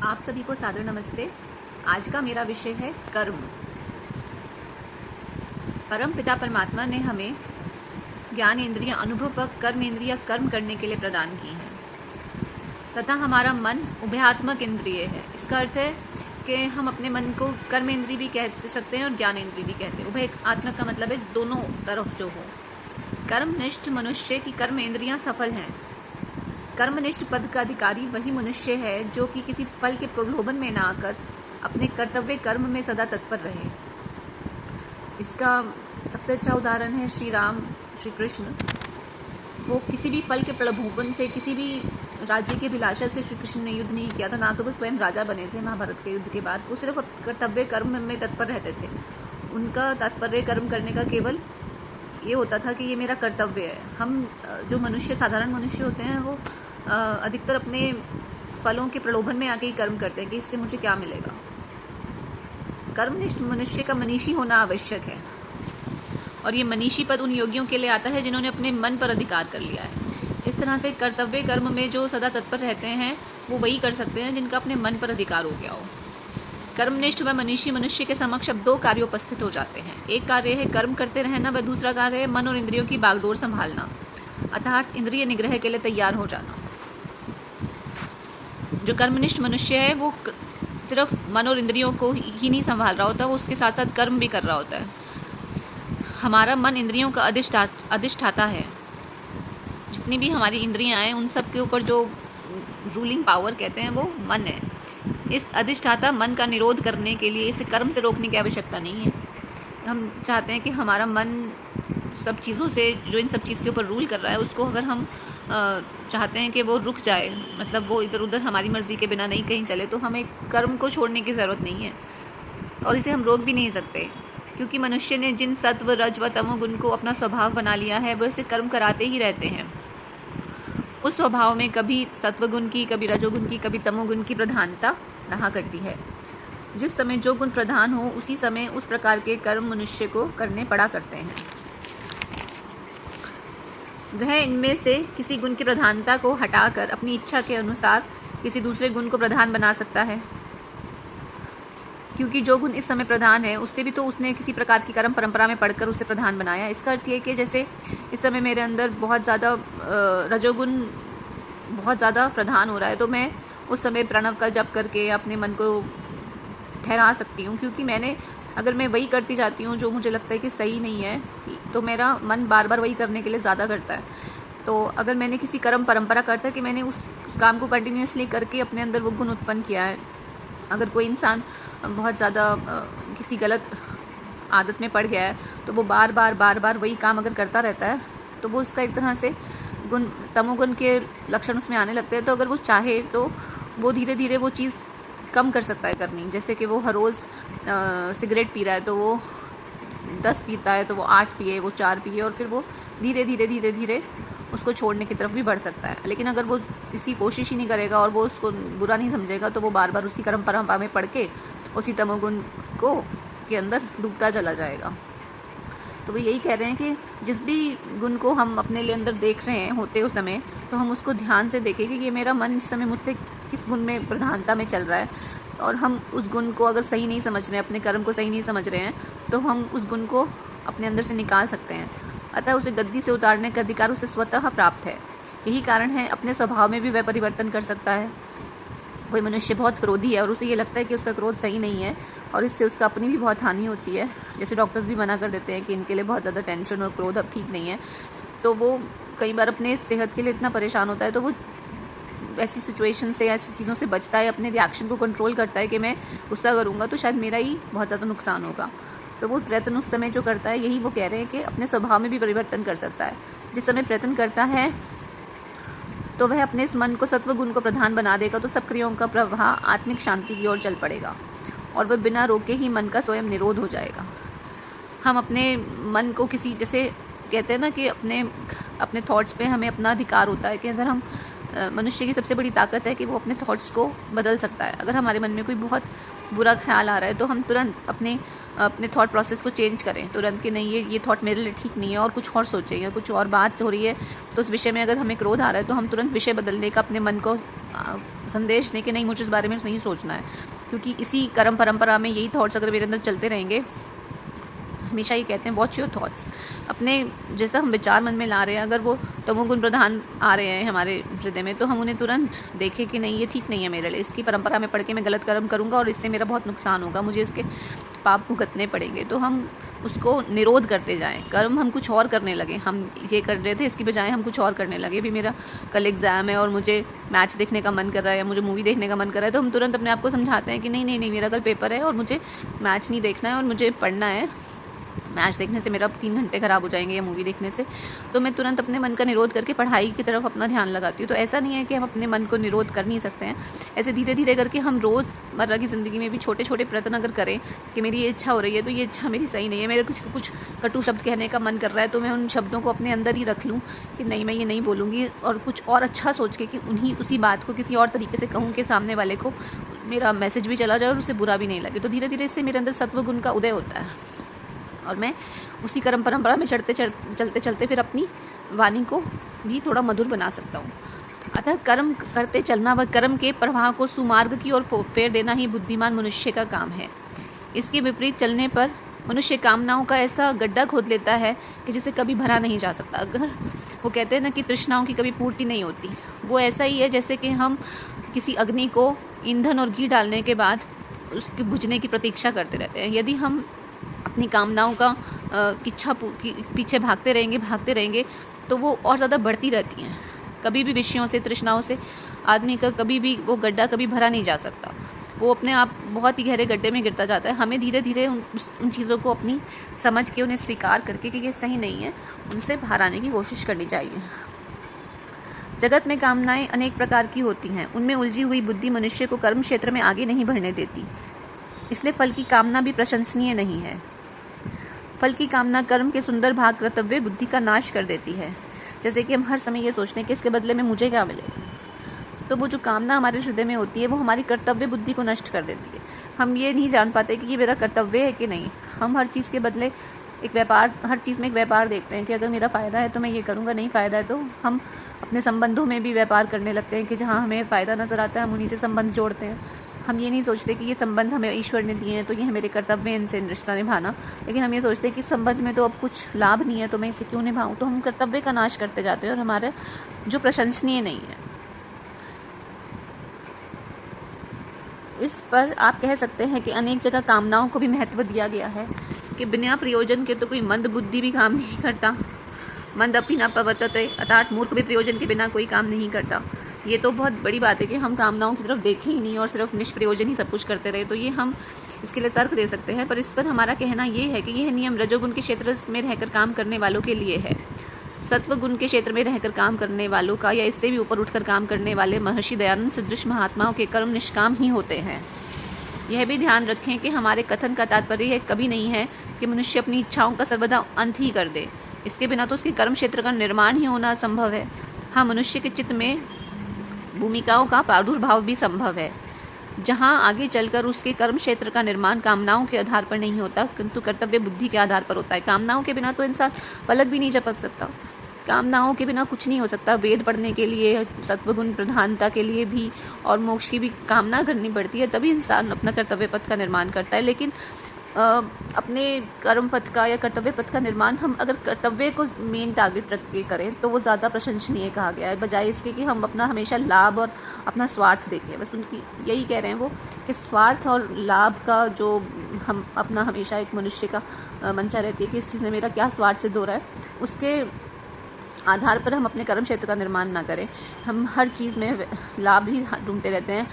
आप सभी को सादर नमस्ते। आज का मेरा विषय है कर्म। परम पिता परमात्मा ने हमें ज्ञान इंद्रियां अनुभवक कर्म इंद्रियां कर्म करने के लिए प्रदान की हैं तथा हमारा मन उभयात्मक इंद्रिय है। इसका अर्थ है कि हम अपने मन को कर्म इंद्रिय भी कह सकते हैं और ज्ञान इंद्रिय भी कहते हैं। उभयात्मक का मतलब है दोनों तरफ जो हो। कर्मनिष्ठ मनुष्य की कर्म इंद्रियां सफल हैं। कर्मनिष्ठ पद का अधिकारी वही मनुष्य है जो कि किसी फल के प्रलोभन में न आकर अपने कर्तव्य कर्म में सदा तत्पर रहे। इसका सबसे अच्छा उदाहरण है श्री कृष्ण। वो किसी भी फल के प्रलोभन से, किसी भी राज्य के अभिलाषा से श्री कृष्ण ने युद्ध नहीं किया था। ना तो वो स्वयं राजा बने थे महाभारत के युद्ध के बाद। वो सिर्फ कर्तव्य कर्म में तत्पर रहते थे। उनका तात्पर्य कर्म करने का केवल ये होता था कि ये मेरा कर्तव्य है। हम जो मनुष्य, साधारण मनुष्य होते हैं, वो अधिकतर अपने फलों के प्रलोभन में आके ही कर्म करते हैं कि इससे मुझे क्या मिलेगा। कर्मनिष्ठ मनुष्य का मनीषी होना आवश्यक है, और ये मनीषी पद उन योगियों के लिए आता है जिन्होंने अपने मन पर अधिकार कर लिया है। इस तरह से कर्तव्य कर्म में जो सदा तत्पर रहते हैं वो वही कर सकते हैं जिनका अपने मन पर अधिकार हो गया हो। कर्मनिष्ठ व मनीषी मनुष्य के समक्ष अब दो कार्य उपस्थित हो जाते हैं। एक कार्य है कर्म करते रहना व दूसरा कार्य है मन और इंद्रियों की बागडोर संभालना, अर्थात इंद्रिय निग्रह के लिए तैयार हो जाना। जो कर्मनिष्ठ मनुष्य है वो सिर्फ मन और इंद्रियों को ही नहीं संभाल रहा होता, वो उसके साथ साथ कर्म भी कर रहा होता है। हमारा मन इंद्रियों का अधिष्ठाता है। जितनी भी हमारी इंद्रियां हैं उन सब के ऊपर जो रूलिंग पावर कहते हैं वो मन है। इस अधिष्ठाता मन का निरोध करने के लिए इसे कर्म से रोकने की आवश्यकता नहीं है। हम चाहते हैं कि हमारा मन सब चीज़ों से, जो इन सब चीज़ के ऊपर रूल कर रहा है, उसको अगर हम चाहते हैं कि वो रुक जाए, मतलब वो इधर उधर हमारी मर्जी के बिना नहीं कहीं चले, तो हमें कर्म को छोड़ने की ज़रूरत नहीं है और इसे हम रोक भी नहीं सकते, क्योंकि मनुष्य ने जिन सत्व रज व तमोगुण को अपना स्वभाव बना लिया है वो इसे कर्म कराते ही रहते हैं। उस स्वभाव में कभी सत्वगुण की, कभी रजोगुण की, कभी तमोगुण की प्रधानता रहा करती है। जिस समय जो गुण प्रधान हो उसी समय उस प्रकार के कर्म मनुष्य को करने पड़ा करते हैं। वह इनमें से किसी गुण की प्रधानता को हटाकर अपनी इच्छा के अनुसार किसी दूसरे गुण को प्रधान बना सकता है, क्योंकि जो गुण इस समय प्रधान है उससे भी तो उसने किसी प्रकार की कर्म परंपरा में पढ़कर उसे प्रधान बनाया। इसका अर्थ ये कि जैसे इस समय मेरे अंदर बहुत ज़्यादा रजोगुण बहुत ज़्यादा प्रधान हो रहा है, तो मैं उस समय प्रणव का जप करके अपने मन को ठहरा सकती हूँ, क्योंकि अगर मैं वही करती जाती हूँ जो मुझे लगता है कि सही नहीं है, तो मेरा मन बार बार वही करने के लिए ज़्यादा करता है। तो अगर मैंने किसी कर्म परंपरा करता है कि मैंने उस काम को कंटिन्यूसली करके अपने अंदर वो गुण उत्पन्न किया है। अगर कोई इंसान बहुत ज़्यादा किसी गलत आदत में पड़ गया है तो वो बार बार वही काम अगर करता रहता है तो वो उसका एक तरह से तमोगुण के लक्षण उसमें आने लगते हैं। तो अगर वो चाहे तो वो धीरे धीरे वो चीज़ कम कर सकता है करनी। जैसे कि वो हर रोज़ सिगरेट पी रहा है तो वो 10 पीता है तो वो 8 पिए, वो 4 पिए, और फिर वो धीरे धीरे उसको छोड़ने की तरफ भी बढ़ सकता है। लेकिन अगर वो इसकी कोशिश ही नहीं करेगा और वो उसको बुरा नहीं समझेगा तो वो बार बार उसी कर्म परंपरा में पड़ के उसी तमोगुण के अंदर डूबता चला जाएगा। तो वो यही कह रहे हैं कि जिस भी गुण को हम अपने लिए अंदर देख रहे हैं होते उस समय, तो हम उसको ध्यान से देखें कि ये मेरा मन इस समय मुझसे किस गुण में प्रधानता में चल रहा है, और हम उस गुण को अगर सही नहीं समझ रहे हैं, अपने कर्म को सही नहीं समझ रहे हैं, तो हम उस गुण को अपने अंदर से निकाल सकते हैं। अतः उसे गद्दी से उतारने का अधिकार उसे स्वतः प्राप्त है। यही कारण है अपने स्वभाव में भी वह परिवर्तन कर सकता है। कोई मनुष्य बहुत क्रोधी है और उसे ये लगता है कि उसका क्रोध सही नहीं है और इससे उसका अपनी भी बहुत हानि होती है। जैसे डॉक्टर्स भी मना कर देते हैं कि इनके लिए बहुत ज़्यादा टेंशन और क्रोध अब ठीक नहीं है, तो वो कई बार अपने सेहत के लिए इतना परेशान होता है, तो वो ऐसी सिचुएशन से या ऐसी चीज़ों से बचता है, अपने रिएक्शन को कंट्रोल करता है कि मैं गुस्सा करूँगा तो शायद मेरा ही बहुत ज़्यादा नुकसान होगा। तो वो प्रयत्न उस समय जो करता है, यही वो कह रहे हैं कि अपने स्वभाव में भी परिवर्तन कर सकता है। जिस समय प्रयत्न करता है तो वह अपने इस मन को सत्व गुण को प्रधान बना देगा, तो सब क्रियाओं का प्रवाह आत्मिक शांति की ओर चल पड़ेगा और वह बिना रोके ही मन का स्वयं निरोध हो जाएगा। हम अपने मन को किसी, जैसे कहते हैं ना कि अपने थॉट्स पे हमें अपना अधिकार होता है, कि अगर हम मनुष्य की सबसे बड़ी ताकत है कि वो अपने थॉट्स को बदल सकता है। अगर हमारे मन में कोई बहुत बुरा ख्याल आ रहा है तो हम तुरंत अपने थॉट प्रोसेस को चेंज करें तुरंत, कि नहीं ये थॉट मेरे लिए ठीक नहीं है और कुछ और सोचें, या कुछ और बात हो रही है तो उस विषय में अगर हमें क्रोध आ रहा है तो हम तुरंत विषय बदलने का अपने मन को संदेश दें कि नहीं, मुझे इस बारे में नहीं सोचना है, क्योंकि इसी कर्म परंपरा में यही थॉट्स अगर मेरे अंदर चलते रहेंगे, हमेशा ये कहते हैं वॉच योर थॉट्स, अपने जैसा हम विचार मन में ला रहे हैं, अगर वो तमोगुण प्रधान आ रहे हैं हमारे हृदय में, तो हम उन्हें तुरंत देखें कि नहीं, ये ठीक नहीं है मेरे लिए, इसकी परंपरा में पढ़ के मैं गलत कर्म करूँगा और इससे मेरा बहुत नुकसान होगा, मुझे इसके पाप भुगतने पड़ेंगे। तो हम उसको निरोध करते जाएं, कर्म हम कुछ और करने लगे, हम ये कर रहे थे इसकी बजाय हम कुछ और करने लगे। भी मेरा कल एग्ज़ाम है और मुझे मैच देखने का मन कर रहा है या मुझे मूवी देखने का मन कर रहा है, तो हम तुरंत अपने आप को समझाते हैं कि नहीं नहीं नहीं, मेरा कल पेपर है और मुझे मैच नहीं देखना है और मुझे पढ़ना है, मैच देखने से मेरा 3 घंटे ख़राब हो जाएंगे या मूवी देखने से। तो मैं तुरंत अपने मन का निरोध करके पढ़ाई की तरफ अपना ध्यान लगाती हूँ। तो ऐसा नहीं है कि हम अपने मन को निरोध कर नहीं सकते हैं, ऐसे धीरे धीरे करके हम रोज़मर्रा की ज़िंदगी में भी छोटे छोटे प्रयत्न अगर करें कि मेरी ये इच्छा हो रही है तो ये इच्छा मेरी सही नहीं है, मेरे कुछ कटु शब्द कहने का मन कर रहा है, तो मैं उन शब्दों को अपने अंदर ही रख लूँ कि नहीं, मैं ये नहीं बोलूँगी, और कुछ और अच्छा सोच के कि उसी बात को किसी और तरीके से कहूँ कि सामने वाले को मेरा मैसेज भी चला जाए और उसे बुरा भी नहीं लगे। तो धीरे धीरे इससे मेरे अंदर सत्व गुण का उदय होता है और मैं उसी कर्म परंपरा में चलते चलते फिर अपनी वाणी को भी थोड़ा मधुर बना सकता हूँ। अतः कर्म करते चलना व कर्म के प्रवाह को सुमार्ग की ओर फेर देना ही बुद्धिमान मनुष्य का काम है। इसके विपरीत चलने पर मनुष्य कामनाओं का ऐसा गड्ढा खोद लेता है कि जिसे कभी भरा नहीं जा सकता। अगर वो कहते हैं ना कि तृष्णाओं की कभी पूर्ति नहीं होती, वो ऐसा ही है जैसे कि हम किसी अग्नि को ईंधन और घी डालने के बाद उसके बुझने की प्रतीक्षा करते रहते हैं। यदि हम अपनी कामनाओं का इच्छा पीछे भागते रहेंगे तो वो और ज़्यादा बढ़ती रहती हैं। कभी भी विषयों से, तृष्णाओं से आदमी का कभी भी वो गड्ढा कभी भरा नहीं जा सकता, वो अपने आप बहुत ही गहरे गड्ढे में गिरता जाता है। हमें धीरे धीरे उन चीज़ों को अपनी समझ के, उन्हें स्वीकार करके कि ये सही नहीं है, उनसे बाहर आने की कोशिश करनी चाहिए। जगत में कामनाएं अनेक प्रकार की होती हैं, उनमें उलझी हुई बुद्धि मनुष्य को कर्म क्षेत्र में आगे नहीं बढ़ने देती, इसलिए फल की कामना भी प्रशंसनीय नहीं है। फल की कामना कर्म के सुंदर भाग कर्तव्य बुद्धि का नाश कर देती है। जैसे कि हम हर समय ये सोचते हैं कि इसके बदले में मुझे क्या मिलेगा, तो वो जो कामना हमारे हृदय में होती है वो हमारी कर्तव्य बुद्धि को नष्ट कर देती है। हम ये नहीं जान पाते कि ये मेरा कर्तव्य है कि नहीं। हम हर चीज़ के बदले हर चीज़ में एक व्यापार देखते हैं कि अगर मेरा फ़ायदा है तो मैं ये करूँगा, नहीं फ़ायदा है तो हम अपने संबंधों में भी व्यापार करने लगते हैं कि जहाँ हमें फ़ायदा नज़र आता है हम उन्हीं से संबंध जोड़ते हैं। हम ये नहीं सोचते कि ये संबंध हमें ईश्वर ने दिए हैं तो ये मेरे कर्तव्य है इनसे रिश्ता निभाना, लेकिन हम ये सोचते हैं कि संबंध में तो अब कुछ लाभ नहीं है तो मैं इसे क्यों निभाऊँ। तो हम कर्तव्य का नाश करते जाते हैं और हमारे जो प्रशंसनीय नहीं है। इस पर आप कह सकते हैं कि अनेक जगह कामनाओं को भी महत्व दिया गया है कि बिना प्रयोजन के तो कोई मंद बुद्धि भी काम नहीं करता, मंद अपनी न प्रवर्तते, अर्थात मूर्ख भी प्रयोजन के बिना कोई काम नहीं करता। ये तो बहुत बड़ी बात है कि हम कामनाओं की तरफ देखें ही नहीं और सिर्फ निष्प्रयोजन ही सब कुछ करते रहे, तो ये हम इसके लिए तर्क दे सकते हैं। पर इस पर हमारा कहना ये है कि यह नियम रजोगुण के क्षेत्र में रहकर काम करने वालों के लिए है। सत्व गुण के क्षेत्र में रहकर काम करने वालों का या इससे भी ऊपर उठकर काम करने वाले महर्षि दयानंद सदृश महात्माओं के कर्म निष्काम ही होते हैं। यह भी ध्यान रखें कि हमारे कथन का तात्पर्य यह कभी नहीं है कि मनुष्य अपनी इच्छाओं का सर्वदा अंत ही कर दे, इसके बिना तो उसके कर्म क्षेत्र का निर्माण ही होना असंभव है। हाँ, मनुष्य के चित्त में भूमिकाओं का प्रादुर्भाव भी संभव है, जहाँ आगे चलकर उसके कर्म क्षेत्र का निर्माण कामनाओं के आधार पर नहीं होता किंतु कर्तव्य बुद्धि के आधार पर होता है। कामनाओं के बिना तो इंसान पलक भी नहीं झपक सकता, कामनाओं के बिना कुछ नहीं हो सकता। वेद पढ़ने के लिए, सत्वगुण प्रधानता के लिए भी और मोक्ष की भी कामना करनी पड़ती है, तभी इंसान अपना कर्तव्य पथ का निर्माण करता है। लेकिन अपने कर्म पथ का या कर्तव्य पथ का निर्माण हम अगर कर्तव्य को मेन टारगेट रख के करें तो वो ज़्यादा प्रशंसनीय कहा गया है, बजाय इसके कि हम अपना हमेशा लाभ और अपना स्वार्थ देखें। बस उनकी यही कह रहे हैं वो कि स्वार्थ और लाभ का जो हम अपना हमेशा एक मनुष्य का मंशा रहती है कि इस चीज़ में मेरा क्या स्वार्थ सिद्ध हो रहा है, उसके आधार पर हम अपने कर्म क्षेत्र का निर्माण ना करें। हम हर चीज़ में लाभ ही ढूंढते रहते हैं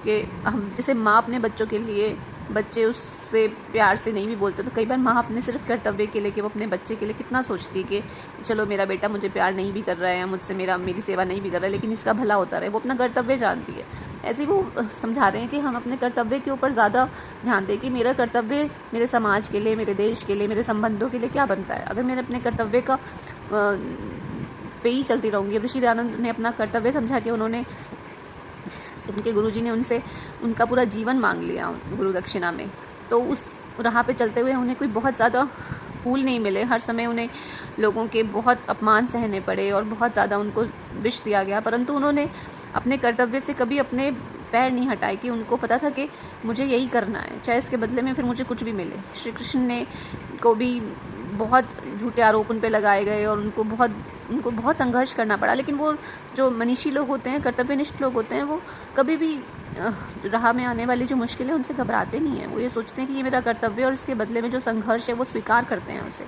कि हम जैसे माँ अपने बच्चों के लिए, बच्चे उससे प्यार से नहीं भी बोलते, तो कई बार माँ अपने सिर्फ कर्तव्य के लिए कि वो अपने बच्चे के लिए कितना सोचती है कि चलो मेरा बेटा मुझे प्यार नहीं भी कर रहा है, मुझसे मेरी सेवा नहीं भी कर रहा है, लेकिन इसका भला होता रहे, वो अपना कर्तव्य जानती है। ऐसे ही वो समझा रहे हैं कि हम अपने कर्तव्य के ऊपर ज़्यादा ध्यान दें कि मेरा कर्तव्य मेरे समाज के लिए, मेरे देश के लिए, मेरे संबंधों के लिए क्या बनता है। अगर मैंने अपने कर्तव्य का पे ही चलती रहूँगी। ऋषि दयानंद ने अपना कर्तव्य समझा के उन्होंने, उनके गुरुजी ने उनसे उनका पूरा जीवन मांग लिया गुरु दक्षिणा में, तो उस राह पे चलते हुए उन्हें कोई बहुत ज़्यादा फूल नहीं मिले। हर समय उन्हें लोगों के बहुत अपमान सहने पड़े और बहुत ज़्यादा उनको विष दिया गया, परंतु उन्होंने अपने कर्तव्य से कभी अपने पैर नहीं हटाए, कि उनको पता था कि मुझे यही करना है, चाहे इसके बदले में फिर मुझे कुछ भी मिले। श्री कृष्ण ने को भी बहुत झूठे आरोप उन पे लगाए गए और उनको बहुत संघर्ष करना पड़ा, लेकिन वो जो मनीषी लोग होते हैं, कर्तव्यनिष्ठ लोग होते हैं, वो कभी भी राह में आने वाली जो मुश्किलें हैं उनसे घबराते नहीं हैं। वो ये सोचते हैं कि ये मेरा कर्तव्य है और इसके बदले में जो संघर्ष है वो स्वीकार करते हैं उसे।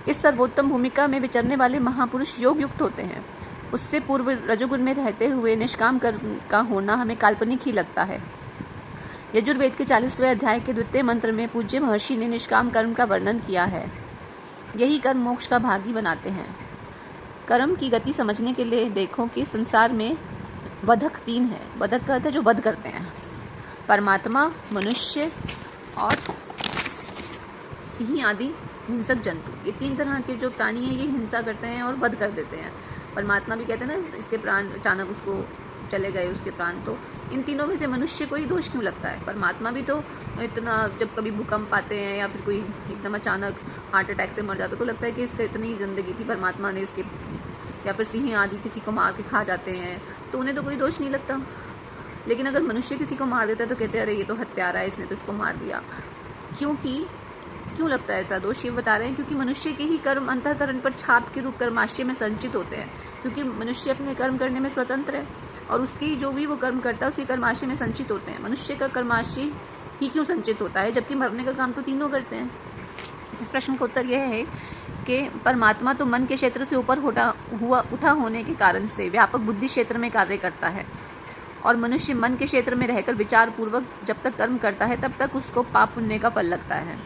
इस सर्वोत्तम भूमिका में विचरने वाले महापुरुष योग युक्त होते हैं। उससे पूर्व रजोगुण में रहते हुए निष्काम कर्म का होना हमें काल्पनिक ही लगता है। यजुर्वेद के 40वें अध्याय के 2वें मंत्र में पूज्य महर्षि ने निष्काम कर्म का वर्णन किया है। यही कर्म मोक्ष का भागी बनाते हैं। कर्म की गति समझने के लिए देखो कि संसार में वधक 3 है। वधक कहते हैं जो वध करते हैं, परमात्मा, मनुष्य और सिंह आदि हिंसक जंतु। ये 3 तरह के जो प्राणी हैं ये हिंसा करते हैं और वध कर देते हैं। परमात्मा भी कहते हैं ना, इसके प्राण अचानक उसको चले गए उसके प्राण। तो इन तीनों में से मनुष्य को ही दोष क्यों लगता है? परमात्मा भी तो इतना, जब कभी भूकंप आते हैं या फिर कोई एकदम अचानक हार्ट अटैक से मर जाता तो लगता है कि इसका इतनी ज़िंदगी थी, परमात्मा ने इसके, या फिर सिंह आदि किसी को मार के खा जाते हैं तो उन्हें तो कोई दोष नहीं लगता। लेकिन अगर मनुष्य किसी को मार देता है तो कहते हैं अरे ये तो हत्यारा है, इसने तो इसको मार दिया। क्यों लगता है ऐसा दोष? ये बता रहे हैं क्योंकि मनुष्य के ही कर्म अंतःकरण पर छाप के रूप कर्माशय में संचित होते हैं। क्योंकि मनुष्य अपने कर्म करने में स्वतंत्र है और उसकी जो भी वो कर्म करता है उसके कर्माशय में संचित होते हैं। मनुष्य का कर्माशय ही क्यों संचित होता है जबकि मरने का काम तो तीनों करते हैं? इस प्रश्न का उत्तर यह है कि परमात्मा तो मन के क्षेत्र से ऊपर उठा होने के कारण से व्यापक बुद्धि क्षेत्र में कार्य करता है और मनुष्य मन के क्षेत्र में रहकर विचार पूर्वक जब तक कर्म करता है तब तक उसको पाप पुण्य का फल लगता है।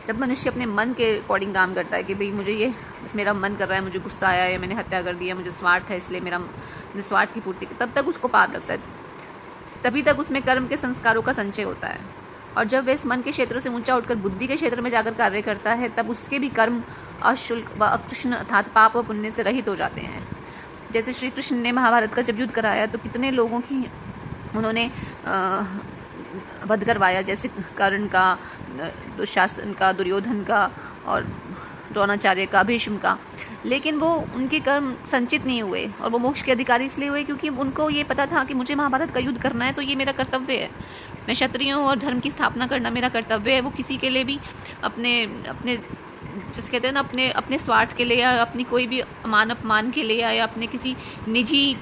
जब मनुष्य अपने मन के अकॉर्डिंग काम करता है कि भाई मुझे ये, बस मेरा मन कर रहा है, मुझे गुस्सा आया या मैंने हत्या कर दिया, मुझे स्वार्थ है इसलिए मेरा स्वार्थ की पूर्ति, तब तक उसको पाप लगता है। तभी तक उसमें कर्म के संस्कारों का संचय होता है। और जब वह इस मन के क्षेत्र से ऊंचा उठकर बुद्धि के क्षेत्र में जाकर कार्य करता है तब उसके भी कर्म अशुल्क व अकृष्ण अर्थात पाप व पुण्य से रहित हो जाते हैं। जैसे श्री कृष्ण ने महाभारत का जब युद्ध कराया तो कितने लोगों की उन्होंने वध करवाया, जैसे कर्ण का, दुशासन का, दुर्योधन का और द्रोणाचार्य का, भीष्म का। लेकिन वो उनके कर्म संचित नहीं हुए और वो मोक्ष के अधिकारी इसलिए हुए क्योंकि उनको ये पता था कि मुझे महाभारत का युद्ध करना है तो ये मेरा कर्तव्य है, मैं क्षत्रियों और धर्म की स्थापना करना मेरा कर्तव्य है। वो किसी के लिए भी अपने जैसे कहते हैं ना, अपने स्वार्थ के लिए या अपनी कोई भी मान अपमान के लिए या अपने किसी निजी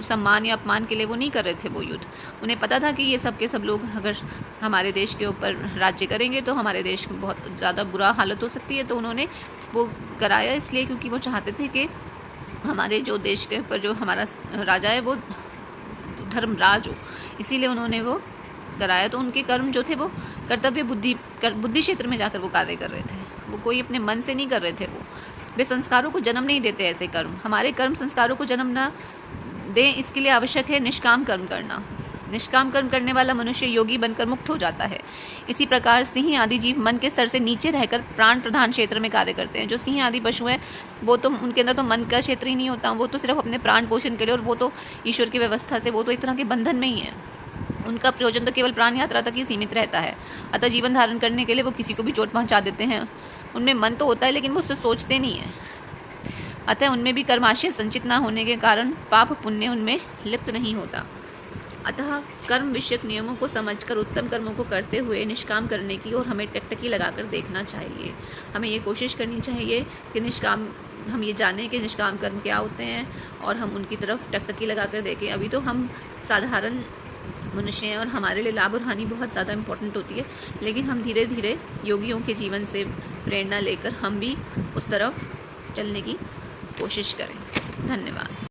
सम्मान या अपमान के लिए वो नहीं कर रहे थे वो युद्ध। उन्हें पता था कि ये सब के सब लोग अगर हमारे देश के ऊपर राज्य करेंगे तो हमारे देश में बहुत ज़्यादा बुरा हालत हो सकती है। तो उन्होंने वो कराया इसलिए क्योंकि वो चाहते थे कि हमारे जो देश के ऊपर जो हमारा राजा है वो धर्मराज हो, इसीलिए उन्होंने वो कराया। तो उनके कर्म जो थे वो कर्तव्य बुद्धि क्षेत्र में जाकर वो कार्य कर रहे थे, वो कोई अपने मन से नहीं कर रहे थे। वे संस्कारों को जन्म नहीं देते। ऐसे कर्म, हमारे कर्म संस्कारों को जन्म न दें, इसके लिए आवश्यक है निष्काम कर्म करना। निष्काम कर्म करने वाला मनुष्य योगी बनकर मुक्त हो जाता है। इसी प्रकार सिंह आदि जीव मन के स्तर से नीचे रहकर प्राण प्रधान क्षेत्र में कार्य करते हैं। जो सिंह आदि पशु हैं वो तो उनके अंदर तो मन का क्षेत्र ही नहीं होता, वो तो सिर्फ अपने प्राण पोषण के लिए, और वो तो ईश्वर की व्यवस्था से वो तो एक तरह के बंधन में ही है। उनका प्रयोजन तो केवल प्राण यात्रा तक ही सीमित रहता है। अतः जीवन धारण करने के लिए वो किसी को भी चोट पहुंचा देते हैं। उनमें मन तो होता है लेकिन वो उससे सोचते नहीं है। अतः उनमें भी कर्माशय संचित न होने के कारण पाप पुण्य उनमें लिप्त नहीं होता। अतः कर्म विषयक नियमों को समझकर उत्तम कर्मों को करते हुए निष्काम करने की और हमें टकटकी लगाकर देखना चाहिए। हमें ये कोशिश करनी चाहिए कि हम ये जानें कि निष्काम कर्म क्या होते हैं और हम उनकी तरफ टकटकी लगाकर देखें। अभी तो हम साधारण मनुष्य हैं और हमारे लिए लाभ और हानि बहुत ज़्यादा इम्पोर्टेंट होती है, लेकिन हम धीरे धीरे योगियों के जीवन से प्रेरणा लेकर हम भी उस तरफ चलने की कोशिश करें। धन्यवाद।